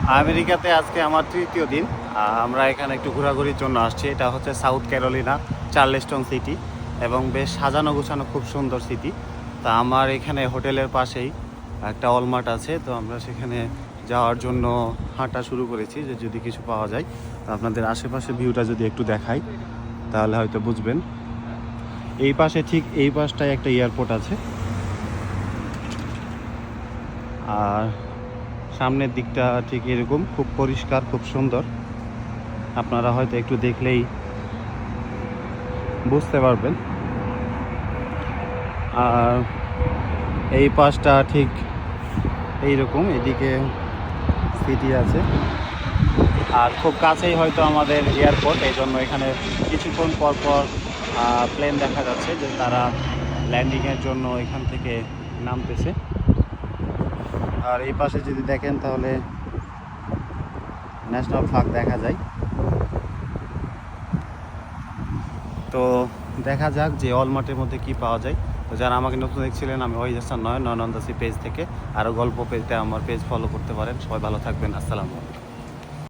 আমেরিকাতে আজকে আমার তৃতীয় দিন। আমরা এখানে একটু ঘোরাঘুরির জন্য আসছি। এটা হচ্ছে সাউথ ক্যারোলিনা, চার্লেস্টন সিটি, এবং বেশ সাজানো গোছানো খুব সুন্দর সিটি। তা আমার এখানে হোটেলের পাশেই একটা অলমার্ট আছে, তো আমরা সেখানে যাওয়ার জন্য হাঁটা শুরু করেছি যে যদি কিছু পাওয়া যায়। তো আপনাদের আশেপাশে ভিউটা যদি একটু দেখাই তাহলে হয়তো বুঝবেন। এই পাশে ঠিক এই পাশটায় একটা এয়ারপোর্ট আছে, আর সামনের দিকটা ঠিক এরকম খুব পরিষ্কার, খুব সুন্দর। আপনারা হয়তো একটু দেখলেই বুঝতে পারবেন। আর এই পাশটা ঠিক এইরকম, এদিকে সিটি আছে, আর খুব কাছেই হয়তো আমাদের এয়ারপোর্ট। এই জন্য এখানে কিছুক্ষণ পর পর প্লেন দেখা যাচ্ছে যে তারা ল্যান্ডিংয়ের জন্য এখান থেকে নামতেছে। আর এই পাশে যদি দেখেন তাহলে ন্যাশনাল ফ্ল্যাগ দেখা যায়। তো দেখা যাক যে অলমার্টের মধ্যে কি পাওয়া যায়। তো যারা আমাকে নতুন দেখছিলেন, আমি ওয়াহিদ হাসান নয়ন, নয়ন অন দ্য সি পেজ থেকে। আরও গল্প পেতে আমার পেজ ফলো করতে পারেন। সবাই ভালো থাকবেন। আসসালামু আলাইকুম।